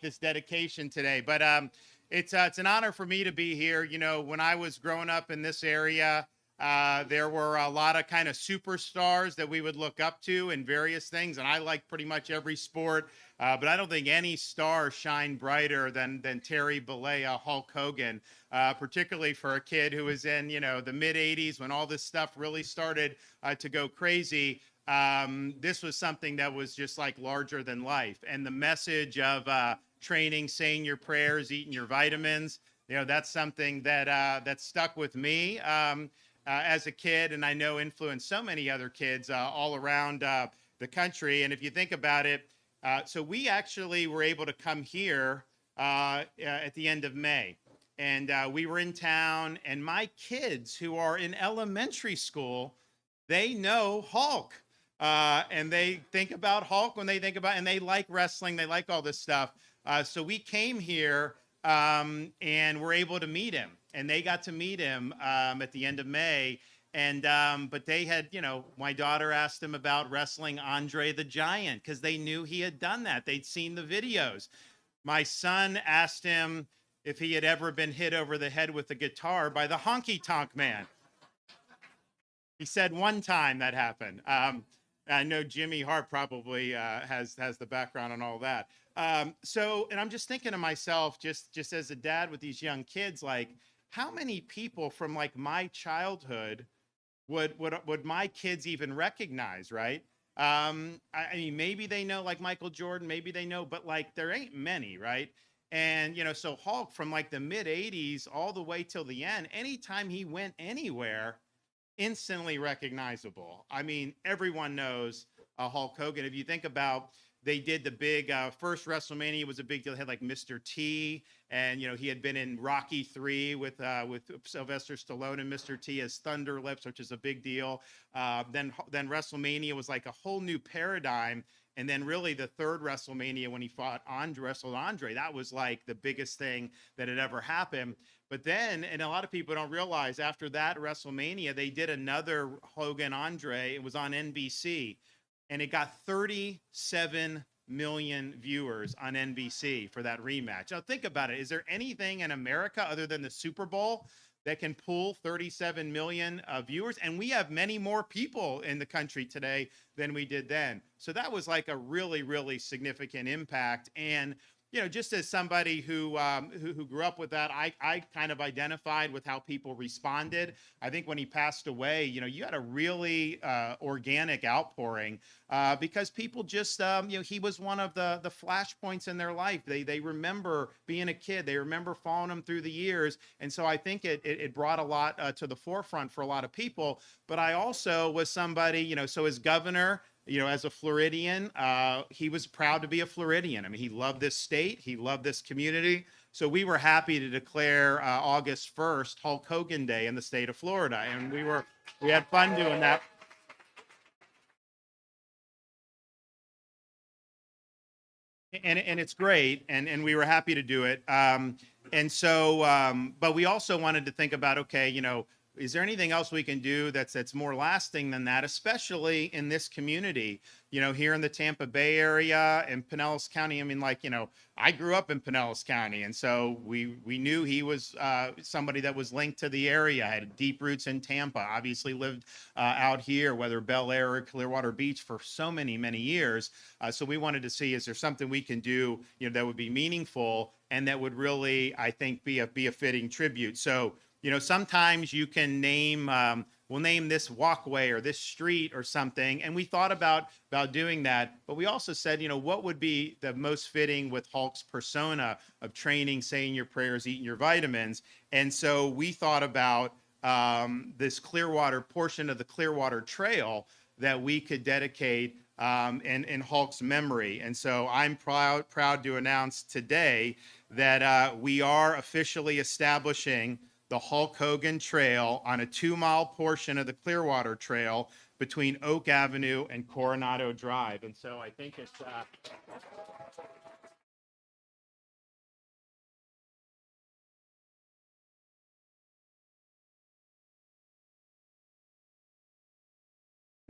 this dedication today, but it's an honor for me to be here. You know, when I was growing up in this area, there were a lot of kind of superstars that we would look up to in various things, and I like pretty much every sport. But I don't think any star shined brighter than Terry Bollea, Hulk Hogan, particularly for a kid who was in, you know, the mid '80s when all this stuff really started to go crazy. This was something that was just like larger than life, and the message of training, saying your prayers, eating your vitamins. You know, that's something that that stuck with me as a kid, and I know influenced so many other kids all around the country. And if you think about it, so we actually were able to come here at the end of May. And we were in town, and my kids who are in elementary school, they know Hulk. And they think about Hulk when they think about, and they like wrestling, they like all this stuff. So we came here and were able to meet him, and they got to meet him at the end of May. And but they had, you know, my daughter asked him about wrestling Andre the Giant because they knew he had done that. They'd seen the videos. My son asked him if he had ever been hit over the head with a guitar by the Honky Tonk Man. He said one time that happened. I know Jimmy Hart probably has the background on all that. So, and I'm just thinking to myself, just as a dad with these young kids, like how many people from like my childhood would my kids even recognize, right? I mean, maybe they know like Michael Jordan, maybe they know, but like there ain't many, right? And you know, so Hulk from like the mid '80s all the way till the end, anytime he went anywhere, instantly recognizable. I mean, everyone knows Hulk Hogan. If you think about, they did the big first WrestleMania was a big deal. It had like Mr. T, and you know he had been in Rocky 3 with Sylvester Stallone and Mr. T as Thunder Lips, which is a big deal. Then WrestleMania was like a whole new paradigm. And then really the third WrestleMania when he wrestled Andre, that was like the biggest thing that had ever happened. But then, and a lot of people don't realize, after that WrestleMania, they did another Hogan Andre. It was on NBC, and it got 37 million viewers on NBC for that rematch. Now, think about it. Is there anything in America other than the Super Bowl that can pull 37 million viewers? And we have many more people in the country today than we did then. So that was like a really, really significant impact. And you know, just as somebody who grew up with that, I kind of identified with how people responded. I think when he passed away, you know, you had a really organic outpouring because people just, you know, he was one of the flashpoints in their life. They remember being a kid. They remember following him through the years, and so I think it brought a lot to the forefront for a lot of people. But I also was somebody, you know, so as governor, you know, as a Floridian, he was proud to be a Floridian. I mean, he loved this state, he loved this community. So we were happy to declare August 1st Hulk Hogan Day in the state of Florida, and we had fun doing that. And it's great, and we were happy to do it. And so, but we also wanted to think about, okay, you know, is there anything else we can do that's more lasting than that, especially in this community, you know, here in the Tampa Bay area and Pinellas County? I mean, like, you know, I grew up in Pinellas County, and so we knew he was somebody that was linked to the area, had deep roots in Tampa, obviously lived out here, whether Bel Air or Clearwater Beach, for so many years. So we wanted to see, is there something we can do, you know, that would be meaningful and that would really, I think, be a fitting tribute. So, you know, sometimes you can name, we'll name this walkway or this street or something. And we thought about doing that, but we also said, you know, what would be the most fitting with Hulk's persona of training, saying your prayers, eating your vitamins. And so we thought about this Clearwater portion of the Clearwater Trail that we could dedicate in Hulk's memory. And so I'm proud to announce today that we are officially establishing the Hulk Hogan Trail on a 2-mile portion of the Clearwater Trail between Oak Avenue and Coronado Drive. And so I think it's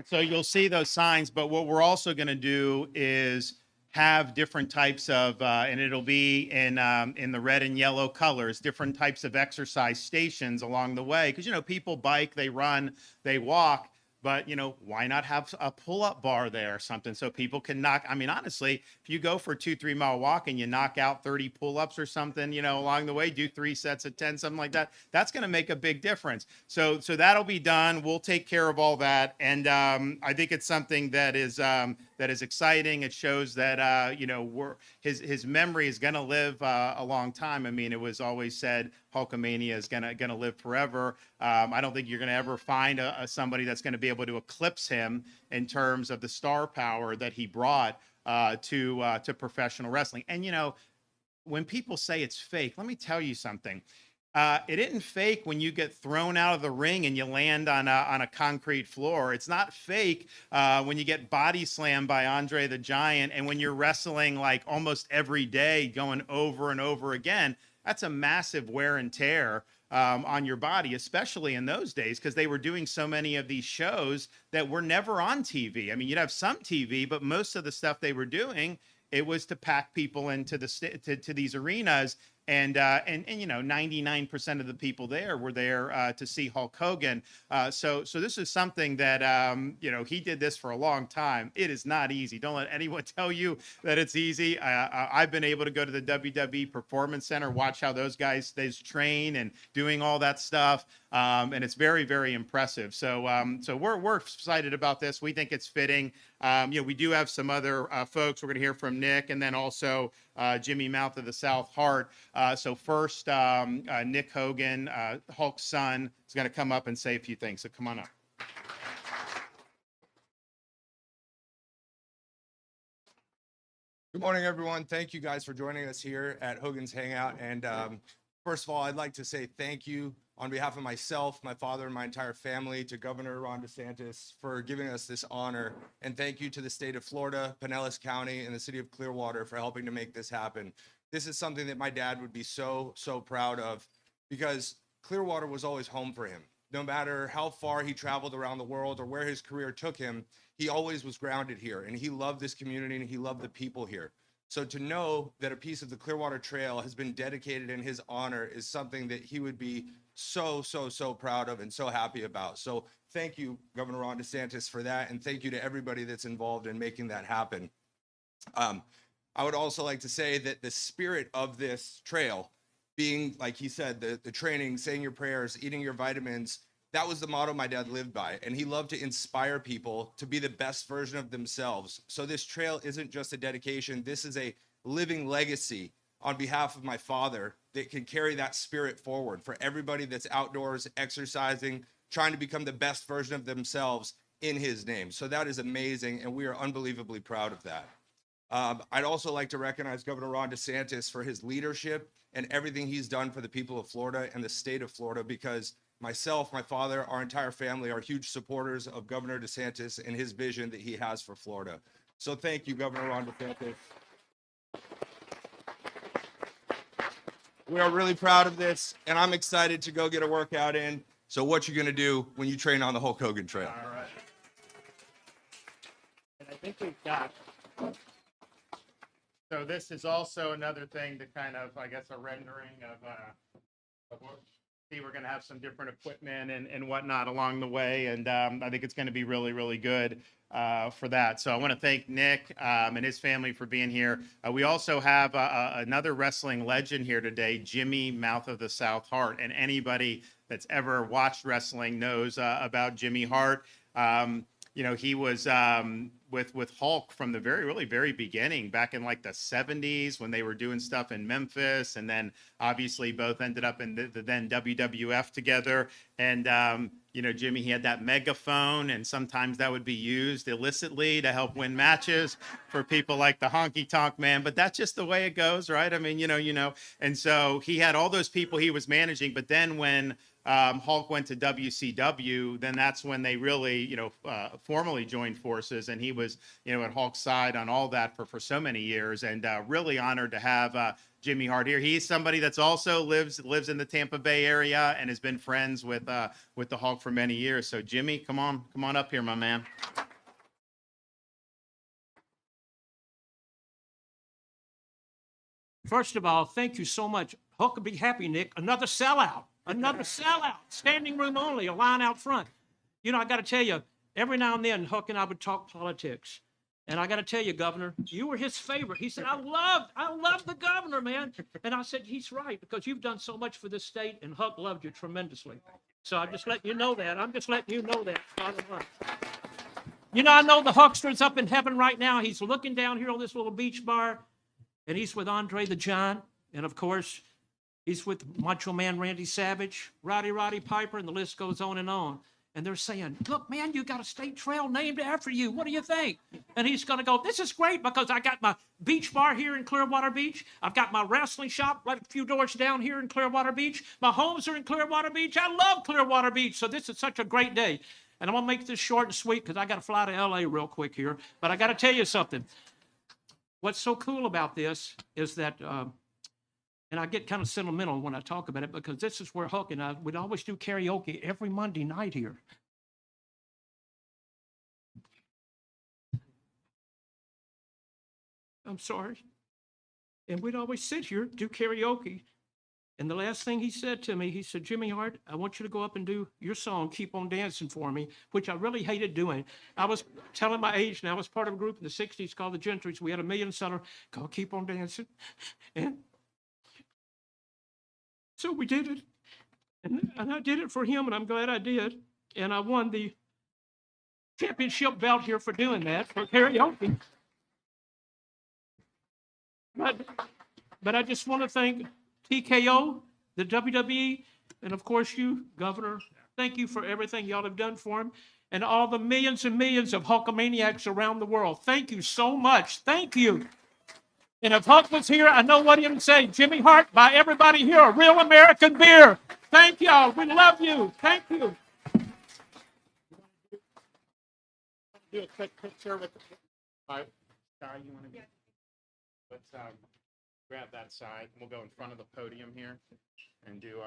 so you'll see those signs, but what we're also going to do is have different types of, and it'll be in the red and yellow colors, different types of exercise stations along the way. Because, people bike, they run, they walk, but, why not have a pull-up bar there or something so people can knock? I mean, honestly, if you go for a 2-3 mile walk and you knock out 30 pull-ups or something, along the way, do 3 sets of 10, something like that, that's going to make a big difference. So that'll be done. We'll take care of all that. And I think it's something that is exciting. It shows that, his memory is going to live a long time. I mean, it was always said Hulkamania is going to live forever. I don't think you're going to ever find somebody that's going to be able to eclipse him in terms of the star power that he brought to professional wrestling. And, when people say it's fake, let me tell you something. It isn't fake when you get thrown out of the ring and you land on a concrete floor. It's not fake when you get body slammed by Andre the Giant, and when you're wrestling like almost every day, going over and over again. That's a massive wear and tear on your body, especially in those days, because they were doing so many of these shows that were never on TV. I mean, you'd have some TV, but most of the stuff they were doing, it was to pack people into to these arenas. And 99% of the people there were there to see Hulk Hogan. So this is something that, he did this for a long time. It is not easy. Don't let anyone tell you that it's easy. I've been able to go to the WWE Performance Center, watch how those guys train and doing all that stuff. And it's very, very impressive. So we're excited about this. We think it's fitting. We do have some other folks. We're going to hear from Nick, and then also Jimmy Mouth of the South Heart. So first, Nick Hogan, Hulk's son, is going to come up and say a few things. So come on up. Good morning, everyone. Thank you guys for joining us here at Hogan's Hangout. And first of all, I'd like to say thank you on behalf of myself, my father, and my entire family to Governor Ron DeSantis for giving us this honor. And thank you to the state of Florida, Pinellas County, and the city of Clearwater for helping to make this happen. This is something that my dad would be so, so proud of, because Clearwater was always home for him. No matter how far he traveled around the world or where his career took him, he always was grounded here, and he loved this community and he loved the people here. So to know that a piece of the Clearwater Trail has been dedicated in his honor is something that he would be so, so, so proud of and so happy about. So thank you, Governor Ron DeSantis, for that. And thank you to everybody that's involved in making that happen. I would also like to say that the spirit of this trail being, like he said, the training, saying your prayers, eating your vitamins, that was the motto my dad lived by. And he loved to inspire people to be the best version of themselves. So this trail isn't just a dedication. This is a living legacy on behalf of my father that can carry that spirit forward for everybody that's outdoors, exercising, trying to become the best version of themselves in his name. So that is amazing. And we are unbelievably proud of that. I'd also like to recognize Governor Ron DeSantis for his leadership and everything he's done for the people of Florida and the state of Florida, because myself, my father, our entire family are huge supporters of Governor DeSantis and his vision that he has for Florida. So thank you, Governor Ron DeSantis. We are really proud of this, and I'm excited to go get a workout in. So what you gonna do when you train on the Hulk Hogan Trail? All right. And I think we've got. So this is also another thing to kind of, I guess, a rendering of see, we're going to have some different equipment and whatnot along the way. And I think it's going to be really, really good for that. So I want to thank Nick and his family for being here. We also have another wrestling legend here today, Jimmy Mouth of the South Heart. And anybody that's ever watched wrestling knows about Jimmy Hart. He was with Hulk from the very beginning, back in like the 70s when they were doing stuff in Memphis, and then obviously both ended up in the then WWF together. And Jimmy, he had that megaphone, and sometimes that would be used illicitly to help win matches for people like the Honky Tonk Man. But that's just the way it goes, right? I mean, And so he had all those people he was managing, but then when Hulk went to WCW, then that's when they really, formally joined forces, and he was, at Hulk's side on all that for so many years, and really honored to have Jimmy Hart here. He's somebody that's also lives in the Tampa Bay area and has been friends with the Hulk for many years. So Jimmy, come on up here, my man. First of all, thank you so much. Hook will be happy, Nick. Another sellout. Another sellout. Standing room only, a line out front. You know, I got to tell you, every now and then, Hook and I would talk politics. And I got to tell you, Governor, you were his favorite. He said, I love the governor, man. And I said, he's right, because you've done so much for this state, and Huck loved you tremendously. So I'm just letting you know that. I'm just letting you know that. You know, I know the Huckster's up in heaven right now. He's looking down here on this little beach bar, and he's with Andre the Giant. And of course, he's with Macho Man Randy Savage, Roddy Piper, and the list goes on and on. And they're saying, look, man, you got a state trail named after you. What do you think? And he's going to go, this is great, because I got my beach bar here in Clearwater Beach. I've got my wrestling shop right a few doors down here in Clearwater Beach. My homes are in Clearwater Beach. I love Clearwater Beach. So this is such a great day. And I'm going to make this short and sweet, because I got to fly to LA real quick here. But I got to tell you something. What's so cool about this is that, and I get kind of sentimental when I talk about it, because this is where Hook and I would always do karaoke every Monday night here. I'm sorry. And we'd always sit here, do karaoke. And the last thing he said to me, he said, Jimmy Hart, I want you to go up and do your song, Keep on Dancing for me, which I really hated doing. I was telling my age, and I was part of a group in the 60s called the Gentrys. We had a million seller called Keep on Dancing. And so we did it. And I did it for him, and I'm glad I did. And I won the championship belt here for doing that, for karaoke. But I just want to thank TKO, the WWE, and of course you, Governor. Thank you for everything y'all have done for him, and all the millions and millions of Hulkamaniacs around the world. Thank you so much. Thank you. And if Huck was here, I know what he would say. Jimmy Hart, buy everybody here a real American beer. Thank y'all. We love you. Thank you. Do a quick picture with the. All right. Sorry, you want to get. Let's grab that side. We'll go in front of the podium here and do.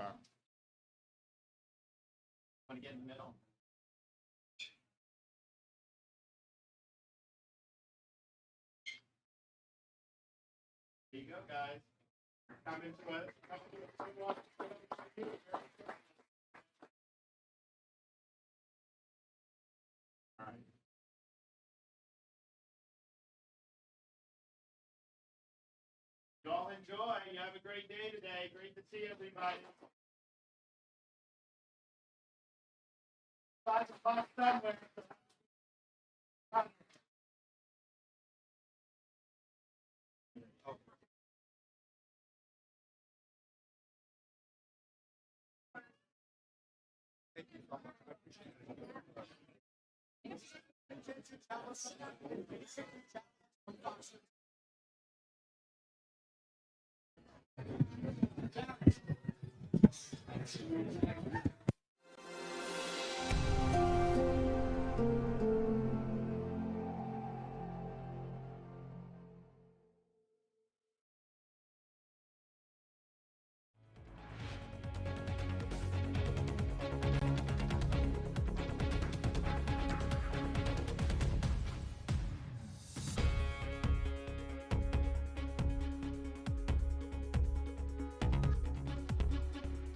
Want to get in the middle? Here you go, guys. Come into it. All right. Y'all enjoy. You have a great day today. Great to see everybody. 5 o'clock somewhere. Thank you.